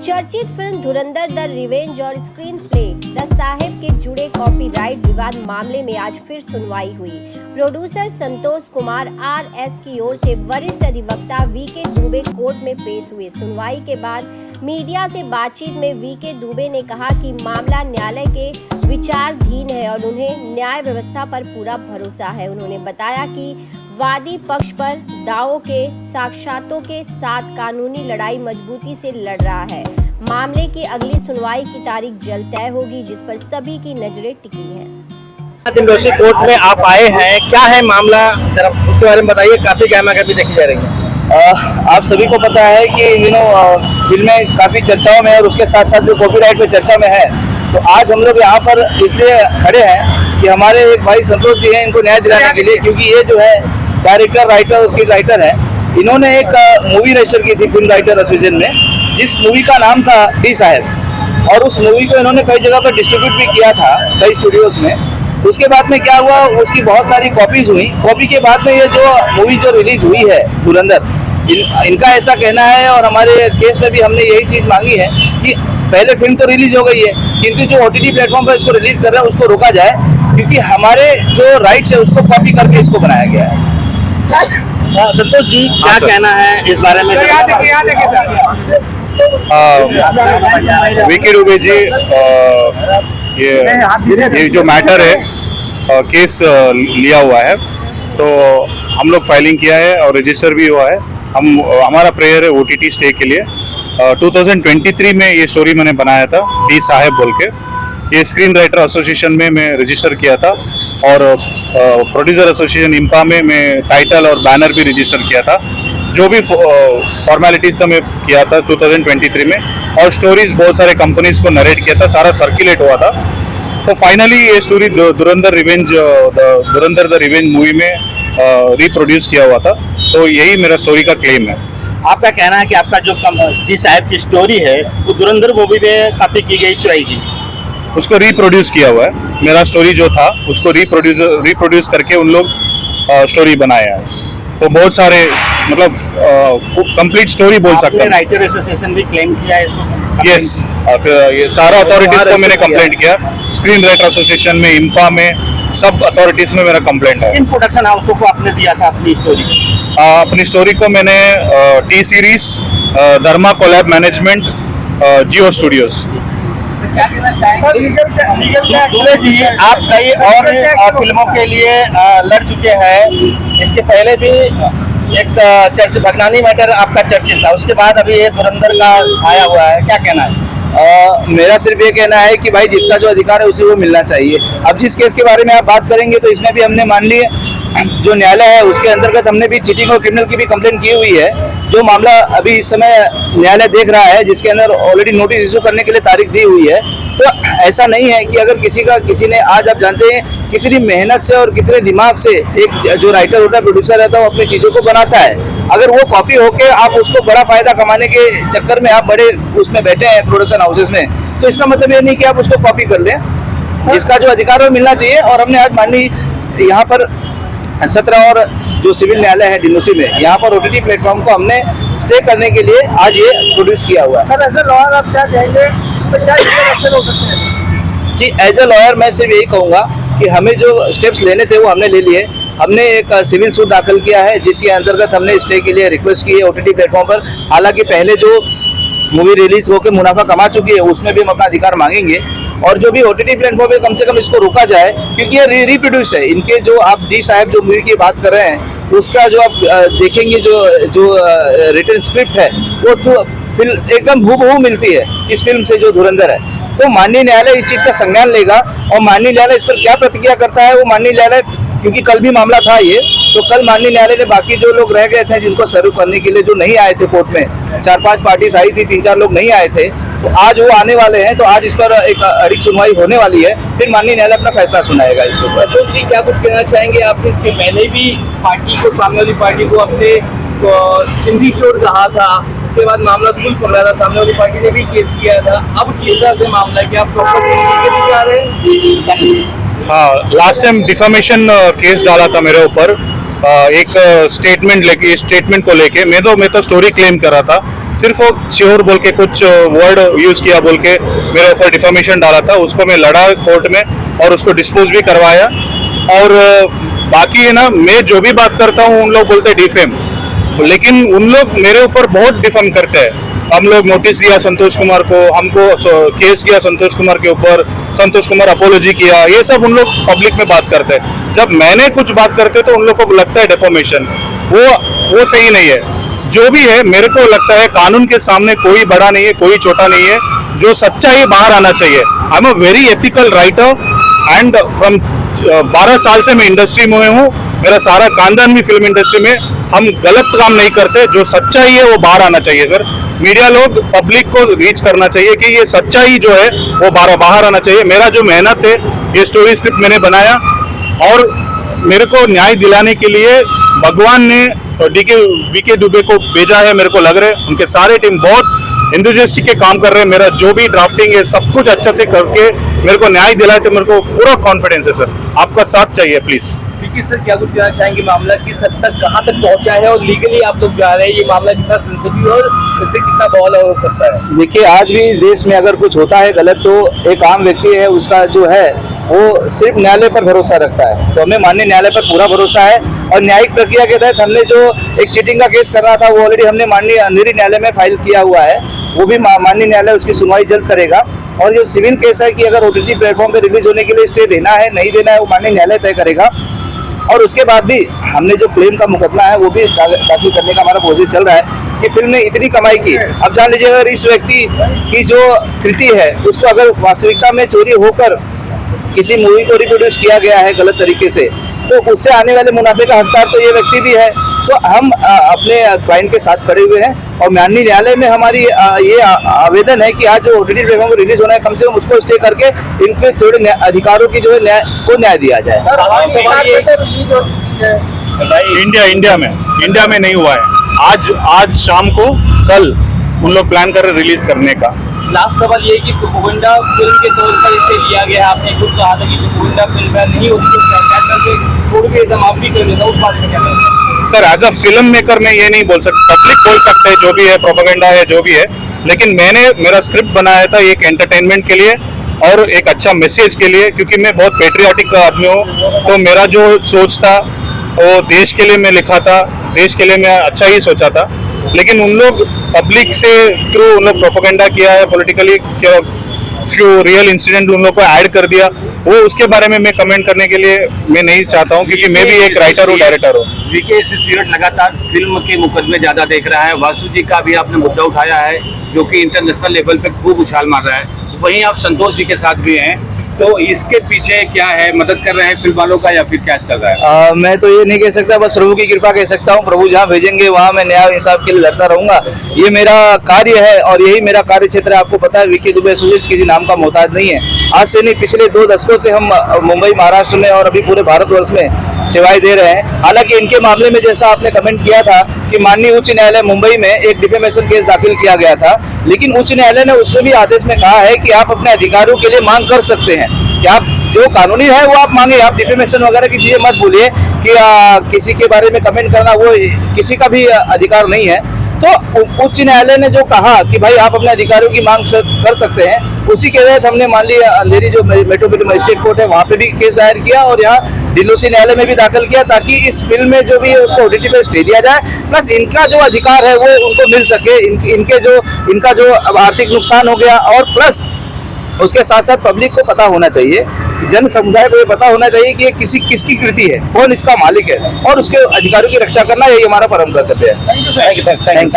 चर्चित film Dhurandhar the revenge और screen play the Sahib के जुड़े कॉपीराइट विवाद मामले में आज फिर सुनवाई हुई। प्रोड्यूसर संतोष कुमार आरएस की ओर से वरिष्ठ अधिवक्ता वीके दुबे कोर्ट में पेश हुए। सुनवाई के बाद मीडिया से बातचीत में वीके दुबे ने कहा कि मामला न्यायालय के विचाराधीन है और उन्हें न्याय व्यवस्था पर पूरा भरोसा है। उन्होंने बताया कि वादी पक्ष पर दावों के साक्ष्यों के साथ कानूनी लड़ाई मजबूती से लड़ रहा है। मामले की अगली सुनवाई की तारीख जल्द तय होगी, जिस पर सभी की नजरें टिकी हैं। दोषी कोर्ट में आप आए हैं, क्या है मामला, जरा उसके बारे में बताइए। काफी गहमा गहमी देखी जा रही है। आप सभी को पता है कि फिल्में काफी चर्चाओं में है और उसके साथ साथ जो कॉपीराइट में चर्चा में है, तो आज हम लोग यहाँ पर इसलिए खड़े हैं कि हमारे एक भाई संतोष जी हैं, इनको न्याय दिलाने के लिए, क्योंकि ये जो है डायरेक्टर राइटर उसकी राइटर है। इन्होंने एक मूवी रजिस्टर की थी फिल्म राइटर एसोसिएशन में, जिस मूवी का नाम था डी साहिब, और उस मूवी को इन्होंने कई जगह पर डिस्ट्रीब्यूट भी किया था कई स्टूडियोज में। उसके बाद में क्या हुआ, उसकी बहुत सारी कॉपीज हुई। कॉपी के बाद में ये जो मूवी जो रिलीज हुई है धुरंधर, इनका ऐसा कहना है और हमारे केस में भी हमने यही चीज मांगी है कि पहले फिल्म तो रिलीज हो गई है, किंतु जो OTT प्लेटफॉर्म पर इसको रिलीज कर रहे हैं उसको रोका जाए, क्योंकि हमारे जो राइट्स है उसको कॉपी करके इसको बनाया गया है। संतोष जी, क्या कहना है इस बारे में? वीके दुबे जी, ये जो मैटर है केस लिया हुआ है, तो हम लोग फाइलिंग किया है और रजिस्टर भी हुआ है। हमारा प्रेयर है OTT स्टे के लिए। 2023 में ये स्टोरी मैंने बनाया था, डी साहिब बोल के। ये स्क्रीन राइटर एसोसिएशन में मैं रजिस्टर किया था और प्रोड्यूसर एसोसिएशन इम्पा में मैं टाइटल और बैनर भी रजिस्टर किया था। जो भी फॉर्मेलिटीज़ था मैं किया था 2023 में, और स्टोरीज बहुत सारे कंपनीज को नरेट किया था, सारा सर्कुलेट हुआ था। तो फाइनली ये story Dhurandhar the revenge movie में रिप्रोड्यूस किया हुआ था। तो यही मेरा स्टोरी का क्लेम है। आपका कहना है कि आपका जो डी साहिब की स्टोरी है वो धुरंधर मूवी में कॉपी की गई, चुराई गई, उसको रिप्रोड्यूस किया हुआ है। मेरा स्टोरी जो था उसको रिप्रोड्यूस करके उन लोग स्टोरी बनाया है। तो बहुत सारे मतलब कंप्लीट स्टोरी बोल सकते हैं। राइटर एसोसिएशन भी क्लेम किया है इसको? यस, ये सारा अथॉरिटीज को मैंने कंप्लेंट किया। स्क्रीन राइटर एसोसिएशन में, इम्पा में, सब अथॉरिटीज में मेरा कंप्लेंट है। इन प्रोडक्शन हाउसों को आपने दिया था अपनी स्टोरी? अपनी स्टोरी को मैंने टी सीरीज, धर्मा कोलैब मैनेजमेंट, जियो स्टूडियोज। दुबे जी, आप कई और फिल्मों के लिए लड़ चुके हैं। इसके पहले भी एक भगनानी मैटर आपका चर्चित था, उसके बाद अभी ये धुरंधर का आया हुआ है, क्या कहना है? मेरा सिर्फ ये कहना है कि भाई जिसका जो अधिकार है उसे वो मिलना चाहिए। अब जिस केस के बारे में आप बात करेंगे तो इसमें भी हमने मान ली जो न्यायालय है उसके अंतर्गत हमने भी चीटिंग और क्रिमिनल की भी कंप्लेंट की हुई है, जो मामला अभी इस समय न्यायालय देख रहा है, जिसके अंदर ऑलरेडी नोटिस इशू करने के लिए तारीख दी हुई है। तो ऐसा नहीं है कि अगर किसी ने, आज आप जानते हैं कितनी मेहनत से और कितने दिमाग से एक जो राइटर होता है, प्रोड्यूसर रहता है, वो अपनी चीज़ों को बनाता है। अगर वो कॉपी होके आप उसको बड़ा फायदा कमाने के चक्कर में आप बड़े उसमें बैठे हैं प्रोडक्शन हाउसेस में, तो इसका मतलब ये नहीं कि आप उसको कॉपी कर लें। जिसका जो अधिकार है वो मिलना चाहिए। और हमने आज मान ली यहाँ पर 17 और जो सिविल न्यायालय है डिनोसी में, यहाँ पर OTT प्लेटफॉर्म को हमने स्टे करने के लिए आज ये प्रोड्यूस किया हुआ है। सर, एज ए लॉयर आप क्या कहेंगे, क्या एक्शन हो सकते हैं? जी, एज ए लॉयर मैं सिर्फ यही कहूँगा कि हमें जो स्टेप्स लेने थे वो हमने ले लिए। हमने एक सिविल सूट दाखिल किया है, जिसके अंतर्गत हमने स्टे के लिए रिक्वेस्ट की है OTT प्लेटफॉर्म पर। हालांकि पहले जो मूवी रिलीज होकर मुनाफा कमा चुकी है उसमें भी हम अपना अधिकार मांगेंगे, और जो भी OTT प्लेटफॉर्म पे कम से कम इसको रोका जाए, क्योंकि ये रिप्रोड्यूस है। इनके जो आप डी साहिब जो मूवी की बात कर रहे हैं, उसका जो आप देखेंगे जो रिटन स्क्रिप्ट है वो तो फिल्म एकदम हूबहू मिलती है इस फिल्म से जो धुरंधर है। तो माननीय न्यायालय इस चीज़ का संज्ञान लेगा, और माननीय न्यायालय इस पर क्या प्रतिक्रिया करता है वो माननीय न्यायालय, क्योंकि कल भी मामला था ये, तो कल माननीय न्यायालय ने बाकी जो लोग रह गए थे जिनको सर्व करने के लिए, जो नहीं आए थे कोर्ट में, 4-5 पार्टीज आई थी, 3-4 लोग नहीं आए थे, तो आज वो आने वाले हैं। तो आज इस पर एक अड़िक सुनवाई होने वाली है, फिर माननीय न्यायालय अपना फैसला सुनाएगा इसके ऊपर। तो जी, क्या कुछ कहना चाहेंगे? आपने इसके पहले भी पार्टी को, सामने वाली पार्टी को अपने सिंधी चोर कहा था, उसके बाद मामला दूर पकड़ा था, सामने वाली पार्टी ने भी केस किया था। अब केसा से मामला क्या आप प्रॉपर जा रहे हैं? हाँ, लास्ट टाइम डिफेमेशन केस डाला था मेरे ऊपर, एक स्टेटमेंट को लेके मैं तो स्टोरी क्लेम कर रहा था, सिर्फ वो श्योर बोल के कुछ वर्ड यूज किया बोल के मेरे ऊपर डिफॉर्मेशन डाला था, उसको मैं लड़ा कोर्ट में और उसको डिस्पोज भी करवाया। और बाकी है ना, मैं जो भी बात करता हूँ उन लोग बोलते हैं डिफेम, लेकिन उन लोग मेरे ऊपर बहुत डिफेम करते हैं। हम लोग नोटिस दिया संतोष कुमार को, हमको केस किया संतोष कुमार के ऊपर, संतोष कुमार अपोलॉजी किया, ये सब उन लोग पब्लिक में बात करते हैं। जब मैंने कुछ बात करते तो उन लोग को लगता है डिफॉर्मेशन, वो सही नहीं है। जो भी है मेरे को लगता है कानून के सामने कोई बड़ा नहीं है, कोई छोटा नहीं है, जो सच्चा ही बाहर आना चाहिए। I am a very ethical writer and from 12 साल से मैं इंडस्ट्री में हूँ, मेरा सारा खानदान भी फिल्म इंडस्ट्री में, हम गलत काम नहीं करते, जो सच्चाई है वो बाहर आना चाहिए सर। मीडिया लोग पब्लिक को रीच करना चाहिए कि ये सच्चाई जो है वो बाहर आना चाहिए। मेरा जो मेहनत है, ये स्टोरी स्क्रिप्ट मैंने बनाया और मेरे को न्याय दिलाने के लिए भगवान ने वीके दुबे को भेजा है। मेरे को लग रहा है उनके सारे टीम बहुत एंथुसियास्टिक के काम कर रहे हैं। मेरा जो भी ड्राफ्टिंग है सब कुछ अच्छा से करके मेरे को न्याय दिलाए, तो मेरे को पूरा कॉन्फिडेंस है सर। आपका साथ चाहिए प्लीज। देखिए सर, क्या कुछ कहना चाहेंगे, मामला किस हद तक कहाँ तक पहुंचा है और लीगली आप लोग जा रहे हैं, ये मामला कितना सेंसिटिव और इससे कितना बवाल हो सकता है? देखिए, आज भी इस देश में अगर कुछ होता है गलत, तो एक आम व्यक्ति है उसका जो है वो सिर्फ न्यायालय पर भरोसा रखता है। तो हमें माननीय न्यायालय पर पूरा भरोसा है और न्यायिक प्रक्रिया के तहत हमने जो एक चीटिंग का केस कर रहा था वो ऑलरेडी हमने माननीय अंधेरी न्यायालय में फाइल किया हुआ है, वो भी माननीय न्यायालय उसकी सुनवाई जल्द करेगा। और जो सिविल केस है कि अगर ओटीटी प्लेटफॉर्म पे रिलीज होने के लिए स्टे देना है नहीं देना है, वो माननीय न्यायालय तय करेगा। और उसके बाद भी हमने जो क्लेम का मुकदमा है वो भी दाखिल करने का हमारा प्रोसेस चल रहा है कि फिल्म ने इतनी कमाई की। अब जान लीजिए, अगर इस व्यक्ति की जो कृति है उसको अगर वास्तविकता में चोरी होकर किसी मूवी को रिप्रोड्यूस किया गया है गलत तरीके से, तो उससे आने वाले मुनाफे का हकदार तो ये व्यक्ति भी है। तो हम अपने क्लाइंट के साथ खड़े हुए हैं और माननीय न्यायालय में हमारी ये आवेदन है कि आज जो ओटीटी प्लेटफॉर्म को रिलीज होना है, कम से कम उसको स्टे करके इनके थोड़े अधिकारों की जो है न्याय दिया जाए। इंडिया में नहीं हुआ है। आज शाम को, कल उन लोग प्लान कर रहे रिलीज करने का। लास्ट सवाल ये कि प्रोपेगेंडा फिल्म के तौर पर इसे लिया गया, आपने खुद कहा था कि प्रोपेगेंडा फिल्म नहीं होती तो छोड़ के एकदम आप भी कर देता, उस बारे में क्या कहना है? Sir, as a film maker मैं ये नहीं बोल सकता, पब्लिक बोल सकते हैं जो भी है, प्रोपेगेंडा है जो भी है, लेकिन मैंने मेरा स्क्रिप्ट बनाया था एक एंटरटेनमेंट के लिए और एक अच्छा मैसेज के लिए, क्योंकि मैं बहुत पेट्रियाटिक आदमी हूँ। तो मेरा जो सोच था वो देश के लिए मैं लिखा था, देश के लिए मैं अच्छा ही सोचा था, लेकिन उन लोग पब्लिक से थ्रू उन लोग प्रोपेगेंडा किया है, पॉलिटिकली फ्यू रियल इंसिडेंट उन लोग को ऐड कर दिया, वो उसके बारे में मैं कमेंट करने के लिए मैं नहीं चाहता हूँ, क्योंकि मैं भी एक राइटर हूँ, डायरेक्टर हूँ। वीके एसोसिएट लगातार फिल्म के मुकदमे ज्यादा देख रहा है, वासु जी का भी आपने मुद्दा उठाया है जो कि इंटरनेशनल लेवल पे खूब उछाल मार रहा है, वहीं आप संतोष जी के साथ भी हैं, तो इसके पीछे क्या है, मदद कर रहे हैं फिल्म वालों का या फिर क्या चल रहा है? मैं तो ये नहीं कह सकता, बस प्रभु की कृपा कह सकता हूँ। प्रभु जहाँ भेजेंगे वहाँ मैं न्याय इंसाफ के लिए लड़ता रहूंगा, ये मेरा कार्य है और यही मेरा कार्य क्षेत्र है। आपको पता है वीके दुबे एसोसिएट्स किसी नाम का मोहताज नहीं है। आज से नहीं, पिछले 2 दशकों से हम मुंबई, महाराष्ट्र में और अभी पूरे भारतवर्ष में सेवाएं दे रहे हैं। हालांकि इनके मामले में जैसा आपने कमेंट किया था कि माननीय उच्च न्यायालय मुंबई में एक डिफेमेशन केस दाखिल किया गया था, लेकिन उच्च न्यायालय ने उसमें भी आदेश में कहा है कि आप अपने अधिकारों के लिए मांग कर सकते हैं, कि आप जो कानूनी है वो आप मांगे, आप डिफेमेशन वगैरह की चीजें मत बोलिए कि किसी के बारे में कमेंट करना वो किसी का भी अधिकार नहीं है। तो उच्च न्यायालय ने जो कहा कि भाई आप अपने अधिकारों की मांग कर सकते हैं, उसी के तहत हमने मान लिया अंधेरी जो मेट्रोपोलिटन मजिस्ट्रेट कोर्ट है वहाँ पे भी केस दायर किया और यहाँ डिलोसी न्यायालय में भी दाखिल किया, ताकि इस फिल्म में जो भी है उसको ओटीटी पे स्टे दिया जाए, प्लस इनका जो अधिकार है वो उनको मिल सके, इनका जो अब आर्थिक नुकसान हो गया, और प्लस उसके साथ साथ पब्लिक को पता होना चाहिए, जन समुदाय को ये पता होना चाहिए कि ये किसकी कृति है, कौन इसका मालिक है, और उसके अधिकारों की रक्षा करना यही हमारा परम कर्तव्य है। Thank you.